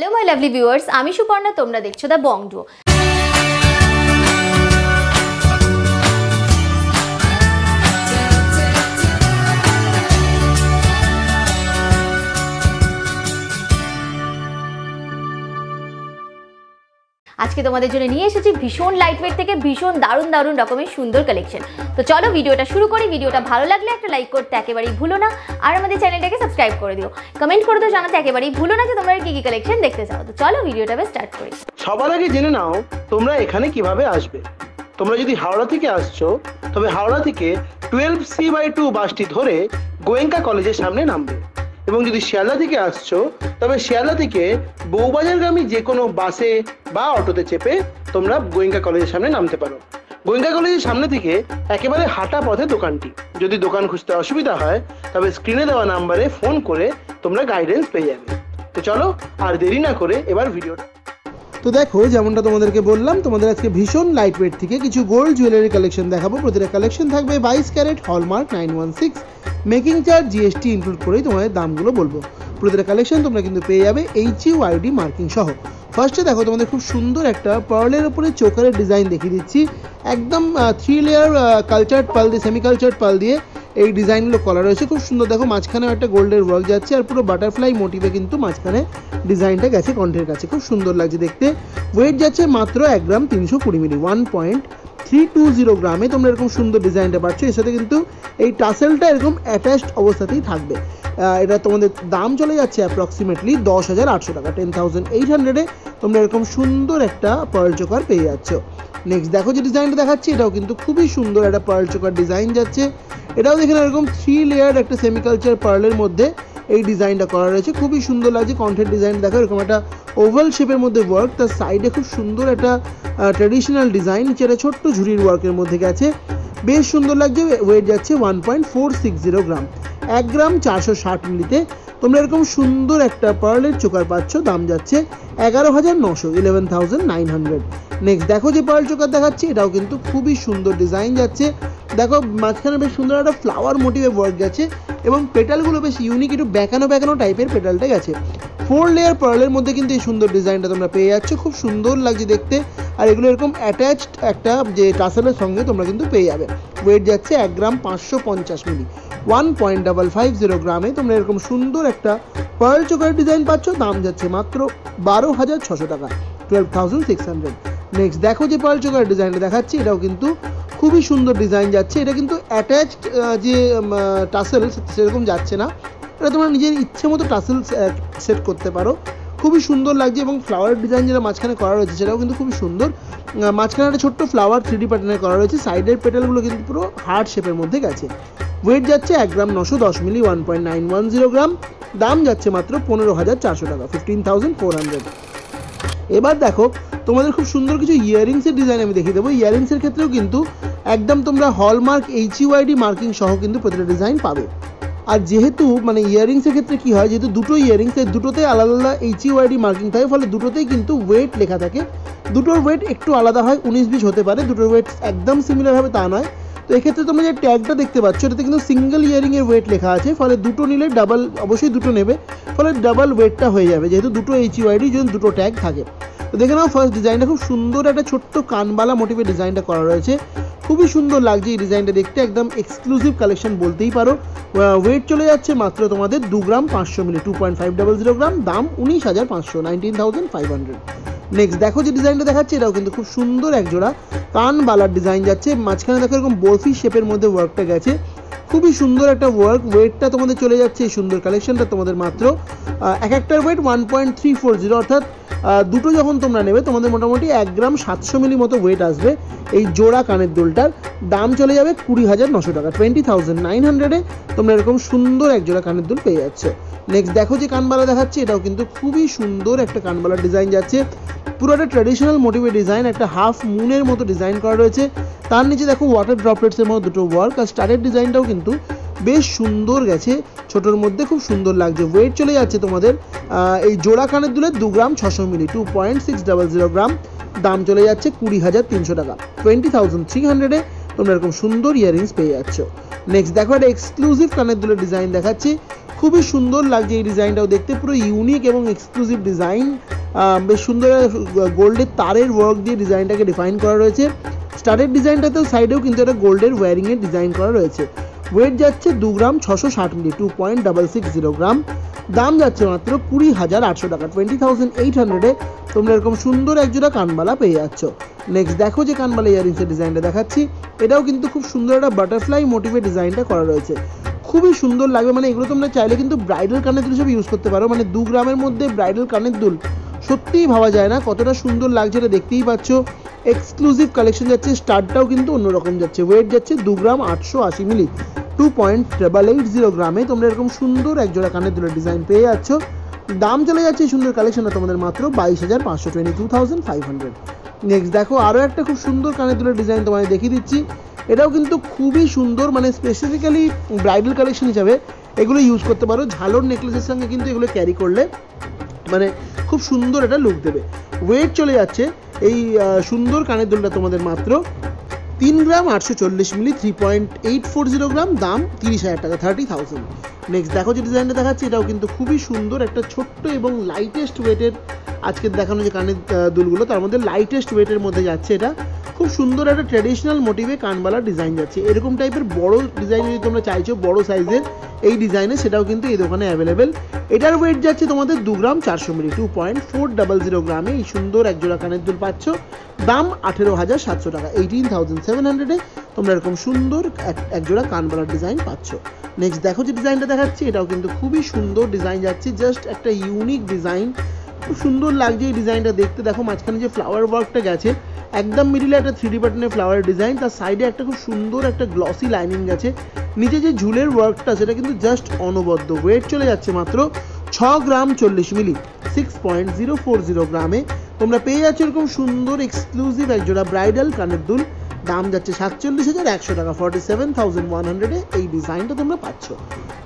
Hello my lovely viewers आमी सुपर्णा तोमरा देखछो दा बंग डुओ। आज के तुम्हारे জন্য নিয়ে এসেছি ভীষণ লাইটওয়েট থেকে ভীষণ দারুণ দারুণ রকমের সুন্দর কালেকশন। তো চলো ভিডিওটা শুরু করি। ভিডিওটা ভালো লাগলে একটা লাইক করতে একেবারেই ভুলো না, আর আমাদের চ্যানেলটাকে সাবস্ক্রাইব করে দিও। কমেন্ট করে তো জানাতে একেবারেই ভুলো না যে তোমরা কি কি কালেকশন দেখতে চাও। তো চলো ভিডিওটা স্টার্ট করি। সবার আগে জেনে নাও তোমরা এখানে কিভাবে আসবে। তোমরা যদি হাওড়া থেকে আসছো তবে হাওড়া থেকে 12C/2 বাসটি ধরে গোয়েঙ্কা কলেজের সামনে নামবে, এবং যদি শিয়ালদা থেকে আসছো তবে শিয়ালদা থেকে বউবাজারগামী যে কোনো বাসে বা অটোতে চেপে তোমরা গোয়েঙ্কা কলেজের সামনে নামতে পারো। গোয়েঙ্কা কলেজের সামনে থেকে একেবারে হাঁটা পথে দোকানটি। যদি দোকান খুঁজতে অসুবিধা হয় তবে স্ক্রিনে দেওয়া নাম্বারে ফোন করে তোমরা গাইডেন্স পেয়ে যাবে। তো চলো আর দেরি না করে এবার ভিডিওটা। তো দেখো, যেমনটা তোমাদেরকে বললাম, তোমাদের আজকে ভীষণ লাইটওয়েট থেকে কিছু গোল্ড জুয়েলারি কালেকশন দেখাবো। প্রতিটা কালেকশন থাকবে 22 carat hallmark 916, making charge GST include করেই তোমাদের দামগুলো বলবো। প্রতিটা কালেকশন তোমরা কিন্তু পেয়ে যাবে HUID মার্কিং সহ। ফার্স্টে দেখো, তোমাদের খুব সুন্দর একটা পার্লের উপরে চোকারের ডিজাইন দেখিয়ে দিচ্ছি। একদম 3 লেয়ার কালচার্ড পাল দিয়ে, সেমি কালচার্ড পাল দিয়ে এই ডিজাইনগুলো করা রয়েছে। খুব সুন্দর। দেখো মাঝখানে একটা গোল্ডের ওয়ার্ক যাচ্ছে, আর পুরো বাটারফ্লাই মোটিভে কিন্তু মাঝখানে ডিজাইনটা গেছে কণ্ঠের কাছে। খুব সুন্দর লাগছে দেখতে। ওয়েট যাচ্ছে মাত্র 1 গ্রাম 320 মিলি, 1.320 গ্রামে তোমরা এরকম সুন্দর ডিজাইনটা পাচ্ছ। এর সাথে কিন্তু এই টাসেলটা এরকম অ্যাটাচড অবস্থাতেই থাকবে। এটা তোমাদের দাম চলে যাচ্ছে অ্যাপ্রক্সিমেটলি 10,800 টাকা। 10,800-এ তোমরা এরকম সুন্দর একটা পার্ল চোকার পেয়ে যাচ্ছ। নেক্সট দেখো যে ডিজাইনটা দেখাচ্ছি, এটাও কিন্তু খুবই সুন্দর একটা পার্ল চোকার ডিজাইন যাচ্ছে। এটাও দেখেন এরকম 3 লেয়ার একটা সেমিকালচার পার্লের মধ্যে এই ডিজাইনটা করা রয়েছে। খুবই সুন্দর লাগছে কণ্ঠের ডিজাইন। দেখো এরকম একটা ওভাল শেপের মধ্যে ওয়ার্ক, তার সাইডে খুব সুন্দর একটা ট্র্যাডিশনাল ডিজাইন, নিচে একটা ছোট্ট ঝুড়ির ওয়ার্কের মধ্যে গেছে। বেশ সুন্দর লাগছে। ওয়েট যাচ্ছে 1.460 গ্রাম, 1 গ্রাম 460 মিলিতে তোমরা এরকম সুন্দর একটা পার্লের চোকার পাচ্ছ। দাম যাচ্ছে 11,900, 11,900। নেক্সট দেখো যে পার্ল চোকার দেখাচ্ছি, এটাও কিন্তু খুবই সুন্দর ডিজাইন যাচ্ছে। দেখো মাঝখানে বেশ সুন্দর একটা ফ্লাওয়ার মোটিভে ওয়ার্ক গেছে, এবং পেটালগুলো বেশ ইউনিক, একটু বেঁকানো বেঁকানো টাইপের পেটালটা গেছে। 4 লেয়ার পার্লের মধ্যে কিন্তু এই সুন্দর ডিজাইনটা তোমরা পেয়ে যাচ্ছ। খুব সুন্দর লাগছে দেখতে। আর এগুলো এরকম অ্যাটাচড একটা যে টাসেলের সঙ্গে তোমরা কিন্তু পেয়ে যাবে। ওয়েট যাচ্ছে 1 গ্রাম 550 মিলি, 1.550 গ্রামে তোমরা এরকম সুন্দর একটা পার্ল চোকার ডিজাইন পাচ্ছ। দাম যাচ্ছে মাত্র 12,600 টাকা, 12,600। নেক্সট দেখো যে পার্ল চোকার ডিজাইনটা দেখাচ্ছি, এটাও কিন্তু খুবই সুন্দর ডিজাইন যাচ্ছে। এটা কিন্তু অ্যাটাচড যে টাসেল সেরকম যাচ্ছে না, এটা তোমরা নিজের ইচ্ছে মতো টাসেল সেট করতে পারো। খুবই সুন্দর লাগছে, এবং ফ্লাওয়ার ডিজাইন যেটা মাঝখানে করা রয়েছে সেটাও কিন্তু খুবই সুন্দর। মাঝখানে একটা ছোট্ট ফ্লাওয়ার 3D প্যাটার্নে করা রয়েছে। সাইডের পেটালগুলো কিন্তু পুরো হার্ট শেপের মধ্যে গেছে। ওয়েট যাচ্ছে 1 গ্রাম 910 মিলি, 1.910 গ্রাম। দাম যাচ্ছে মাত্র 15,400 টাকা, 15,400। এবার দেখো তোমাদের খুব সুন্দর কিছু ইয়াররিংসের ডিজাইন আমি দেখিয়ে দেবো। ইয়াররিংসের ক্ষেত্রেও কিন্তু একদম তোমরা হলমার্ক HUID মার্কিং সহ কিন্তু প্রতিটা ডিজাইন পাবে। আর যেহেতু মানে ইয়াররিংসের ক্ষেত্রে কী হয়, যেহেতু দুটো ইয়াররিংস, দুটোতে আলাদা আলাদা HUID মার্কিং থাকে, ফলে দুটোতেই কিন্তু ওয়েট লেখা থাকে। দুটোর ওয়েট একটু আলাদা হয়, 19-20 হতে পারে। দুটোর ওয়েট একদম সিমিলার হবে তা নয়। তো এক্ষেত্রে তোমরা যে ট্যাগটা দেখতে পাচ্ছ, এটাতে কিন্তু সিঙ্গেল ইয়ারিংয়ের ওয়েট লেখা আছে, ফলে দুটো নিলে ডাবল, অবশ্যই দুটো নেবে, ফলে ডাবল ওয়েটটা হয়ে যাবে, যেহেতু দুটো HUID যদি দুটো ট্যাগ থাকে। তো দেখে নাও ফার্স্ট ডিজাইনটা খুব সুন্দর একটা ছোট্ট কানবালা মোটিভের ডিজাইনটা করা রয়েছে। খুবই সুন্দর লাগছে এই ডিজাইনটা দেখতে, একদম এক্সক্লুসিভ কালেকশন বলতেই পারো। ওয়েট চলে যাচ্ছে মাত্র তোমাদের 2 গ্রাম 500 মিলি, 2.500 গ্রাম। দাম 19,500, 19,500। নেক্সট দেখো যে ডিজাইনটা দেখাচ্ছে, এটাও কিন্তু খুব সুন্দর একজোড়া কানবালার ডিজাইন যাচ্ছে। মাঝখানে দেখো এরকম বরফি শেপের মধ্যে ওয়ার্কটা গেছে। খুবই সুন্দর একটা ওয়ার্ক। ওয়েটটা তোমাদের চলে যাচ্ছে এই সুন্দর কালেকশনটা তোমাদের মাত্র এক একটার ওয়েট 1.340, অর্থাৎ দুটো যখন তোমরা নেবে তোমাদের মোটামুটি 1 গ্রাম 700 মিলি মতো ওয়েট আসবে এই জোড়া কানের দুলটার। দাম চলে যাবে 20,900 টাকা, 20,900-এ তোমরা এরকম সুন্দর এক জোড়া কানের দুল পেয়ে যাচ্ছে। নেক্সট দেখো যে কানবালা দেখাচ্ছে, এটাও কিন্তু খুবই সুন্দর একটা কানবালার ডিজাইন যাচ্ছে। পুরো একটা ট্র্যাডিশনাল মোটিভের ডিজাইন, একটা হাফ মুনের মতো ডিজাইন করা রয়েছে। তার নিচে দেখো ওয়াটার ড্রপলেটসের মতো দুটো ওয়ার্ক, আর স্টারের ডিজাইনটাও কিন্তু বেশ সুন্দর গেছে, ছোটোর মধ্যে খুব সুন্দর লাগছে। ওয়েট চলে যাচ্ছে তোমাদের এই জোড়া কানের দুলের 2 গ্রাম 600 মিলি, 2.600 গ্রাম। দাম চলে যাচ্ছে 20,300 টাকা, 20,300-এ তোমরা এরকম সুন্দর ইয়াররিংস পেয়ে যাচ্ছ। নেক্সট দেখো একটা এক্সক্লুসিভ কানের দুলের ডিজাইন দেখাচ্ছি। খুবই সুন্দর লাগছে এই ডিজাইনটাও দেখতে, পুরো ইউনিক এবং এক্সক্লুসিভ ডিজাইন। বেশ সুন্দর গোল্ডের তারের ওয়ার্ক দিয়ে ডিজাইনটাকে ডিফাইন করা রয়েছে। স্টারের ডিজাইনটাতেও সাইডেও কিন্তু একটা গোল্ডের ওয়্যারিংয়ের ডিজাইন করা রয়েছে। ওয়েট যাচ্ছে 2 গ্রাম 660 মিলি, 2.660 গ্রাম। দাম যাচ্ছে মাত্র 20,800 টাকা, 20,800-এ তোমরা এরকম সুন্দর একজোড়া কানবালা পেয়ে যাচ্ছ। নেক্সট দেখো যে কানবালা ইয়ারিংসের ডিজাইনটা দেখাচ্ছি, এটাও কিন্তু খুব সুন্দর একটা বাটারফ্লাই মোটিভের ডিজাইনটা করা রয়েছে, খুবই সুন্দর লাগবে। মানে এগুলো তোমরা চাইলে কিন্তু ব্রাইডাল কানের দুল হিসেবে ইউজ করতে পারো। মানে 2 গ্রামের মধ্যে ব্রাইডাল কানের দুল সত্যিই ভাবা যায় না কতটা সুন্দর লাগছে, এটা দেখতেই পাচ্ছ। এক্সক্লুসিভ কালেকশন যাচ্ছে, স্টারটাও কিন্তু অন্যরকম যাচ্ছে। ওয়েট যাচ্ছে 2 গ্রাম 880 মিলি, 2.880 গ্রামে তোমরা এরকম সুন্দর একজোড়া কানের দুলের ডিজাইন পেয়ে যাচ্ছ। দাম চলে যাচ্ছে এই সুন্দর কালেকশনটা তোমাদের মাত্র 22,500, 22,500। নেক্সট দেখো আরও একটা খুব সুন্দর কানের দুলের ডিজাইন তোমাদের দেখিয়ে দিচ্ছি, এটাও কিন্তু খুবই সুন্দর। মানে স্পেসিফিক্যালি ব্রাইডাল কালেকশন হিসাবে এগুলো ইউজ করতে পারো। ঝালর নেকলেসের সঙ্গে কিন্তু এগুলো ক্যারি করলে মানে খুব সুন্দর একটা লুক দেবে। ওয়েট চলে যাচ্ছে এই সুন্দর কানের দুলটা তোমাদের মাত্র 3 গ্রাম 840 মিলি, 3.840 গ্রাম। দাম 30,000 টাকা, 30,000। নেক্সট দেখো যে ডিজাইনটা দেখাচ্ছি, এটাও কিন্তু খুবই সুন্দর, একটা ছোট্ট এবং লাইটেস্ট ওয়েটের আজকে দেখানো যে কানের দুলগুলো তার মধ্যে লাইটেস্ট ওয়েটের মধ্যে যাচ্ছে। এটা খুব সুন্দর একটা ট্র্যাডিশনাল মোটিভে কানবালার ডিজাইন যাচ্ছে। এরকম টাইপের বড় ডিজাইন যদি তোমরা চাইছো বড় সাইজের এই ডিজাইনে, সেটাও কিন্তু এই দোকানে অ্যাভেলেবেল। এটার ওয়েট যাচ্ছে তোমাদের 2 গ্রাম 400 মিলি, 2.400 গ্রামে এই সুন্দর একজোড়া কানের দুল পাচ্ছ। দাম 18,700 টাকা, 18,700-এ তোমরা এরকম সুন্দর একজোড়া কানবালার ডিজাইন পাচ্ছ। নেক্সট দেখো যে ডিজাইনটা দেখাচ্ছি, এটাও কিন্তু খুবই সুন্দর ডিজাইন যাচ্ছে, জাস্ট একটা ইউনিক ডিজাইন, খুব সুন্দর লাগছে এই ডিজাইনটা দেখতে। দেখো মাঝখানে যে ফ্লাওয়ার ওয়ার্কটা গেছে, একদম মিডিলে একটা 3D প্যাটার্নের ফ্লাওয়ার ডিজাইন, তার সাইডে একটা খুব সুন্দর একটা গ্লসি লাইনিং গেছে। নিচে যে ঝুলের ওয়ার্কটা সেটা কিন্তু জাস্ট অনবদ্য। ওয়েট চলে যাচ্ছে মাত্র 6 গ্রাম 40 মিলি, 6.040 গ্রামে তোমরা পেয়ে যাচ্ছ এরকম সুন্দর এক্সক্লুসিভ একজোড়া ব্রাইডাল কানের দুল। দাম যাচ্ছে 47,100 টাকা, 47,100-এ এই ডিজাইনটা তোমরা পাচ্ছ।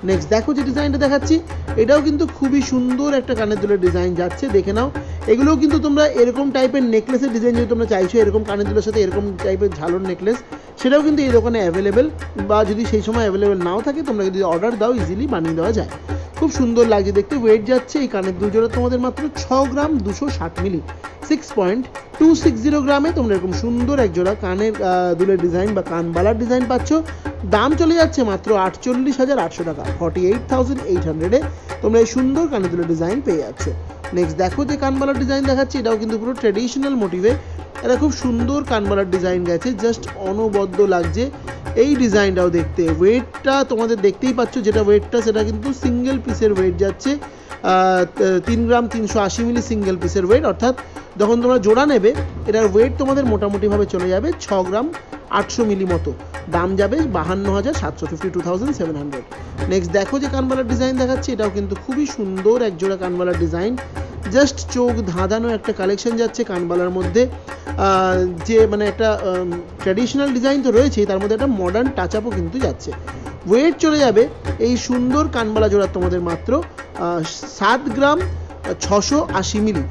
নেক্সট দেখো যে ডিজাইনটা দেখাচ্ছি, এটাও কিন্তু খুবই সুন্দর একটা কানের দুলের ডিজাইন যাচ্ছে, দেখে নাও। এগুলোও কিন্তু তোমরা এরকম টাইপের নেকলেসের ডিজাইন যদি তোমরা চাইছো, এরকম কানের দুলের সাথে এরকম টাইপের ঝালর নেকলেস, সেটাও কিন্তু এই দোকানে অ্যাভেলেবেল। বা যদি সেই সময় অ্যাভেলেবেল নাও থাকে, তোমরা যদি অর্ডার দাও ইজিলি বানিয়ে দেওয়া যায়। খুব সুন্দর লাগছে দেখতে। ওয়েট যাচ্ছে এই কানের দুল জোড়া তোমাদের মাত্র 6 গ্রাম 260 মিলি, 6.260 গ্রামে তোমরা এরকম সুন্দর একজোড়া কানের দুলের ডিজাইন বা কানবালার ডিজাইন পাচ্ছ। দাম চলে যাচ্ছে মাত্র 48,800 টাকা, 48,800-এ তোমরা এই সুন্দর কানের দুলের ডিজাইন পেয়ে যাচ্ছ। নেক্সট দেখো যে কানবালার ডিজাইন দেখাচ্ছি, এটাও কিন্তু পুরো ট্র্যাডিশনাল মোটিভে, এটা খুব সুন্দর কানবালার ডিজাইন গেছে, জাস্ট অনবদ্য লাগছে এই ডিজাইনটাও দেখতে। ওয়েটটা তোমাদের দেখতেই পাচ্ছ, যেটা ওয়েটটা সেটা কিন্তু সিঙ্গেল পিসের ওয়েট যাচ্ছে 3 গ্রাম 380 মিলি সিঙ্গেল পিসের ওয়েট। অর্থাৎ যখন তোমরা জোড়া নেবে এটার ওয়েট তোমাদের মোটামুটিভাবে চলে যাবে 6 গ্রাম 800 মিলি মতো। দাম যাবে 52,700, 52,700। নেক্সট দেখো যে কানবালার ডিজাইন দেখাচ্ছি, এটাও কিন্তু খুবই সুন্দর একজোড়া কানবালার ডিজাইন, জাস্ট চোখ ধাঁধানো একটা কালেকশন যাচ্ছে কানবালার মধ্যে। যে মানে একটা ট্র্যাডিশনাল ডিজাইন তো রয়েছেই, তার মধ্যে একটা মডার্ন টাচ আপও কিন্তু যাচ্ছে। ওয়েট চলে যাবে এই সুন্দর কানবালা জোড়া তোমাদের মাত্র 7 গ্রাম 680 মিলি,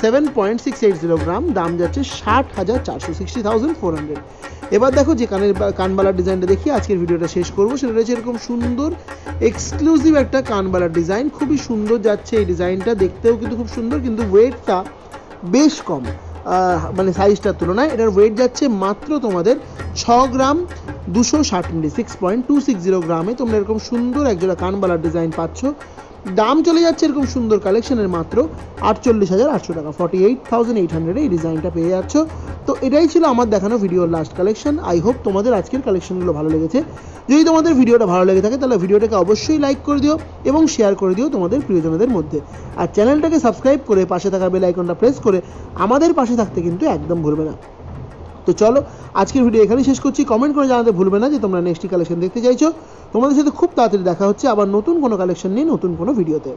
7.680 গ্রাম। দাম যাচ্ছে 60,400, 60,400। এবার দেখো যে কানবালার ডিজাইনটা দেখি আজকের ভিডিওটা শেষ করবো। সেটা রয়েছে এরকম সুন্দর এক্সক্লুসিভ একটা কানবালার ডিজাইন, খুবই সুন্দর যাচ্ছে এই ডিজাইনটা, দেখতেও কিন্তু খুব সুন্দর, কিন্তু ওয়েটটা বেশ কম মানে সাইজটার তুলনায়। এটার ওয়েট যাচ্ছে মাত্র তোমাদের 6 গ্রাম 260 মিলি, 6.260 গ্রামে তোমরা এরকম সুন্দর একজোড়া কানবালার ডিজাইন পাচ্ছ। দাম চলে যাচ্ছে এরকম সুন্দর কালেকশনের মাত্র 48,800 টাকা, 48,800-এ এই ডিজাইনটা পেয়ে যাচ্ছ। তো এটাই ছিল আমার দেখানো ভিডিওর লাস্ট কালেকশন। আই হোপ তোমাদের আজকের কালেকশনগুলো ভালো লেগেছে। যদি তোমাদের ভিডিওটা ভালো লেগে থাকে তাহলে ভিডিওটাকে অবশ্যই লাইক করে দিও এবং শেয়ার করে দিও তোমাদের প্রিয়জনদের মধ্যে। আর চ্যানেলটাকে সাবস্ক্রাইব করে পাশে থাকা বেল আইকনটা প্রেস করে আমাদের পাশে থাকতে কিন্তু একদম ভুলবে না। তো চলো আজকের ভিডিও এখানেই শেষ করছি। কমেন্ট করে জানাতে ভুলবে না যে তোমরা নেক্সট কালেকশন দেখতে চাইছো। তোমাদের সাথে খুব তাড়াতাড়ি দেখা হচ্ছে আবার নতুন কোনো কালেকশন নিয়ে নতুন কোনো ভিডিওতে।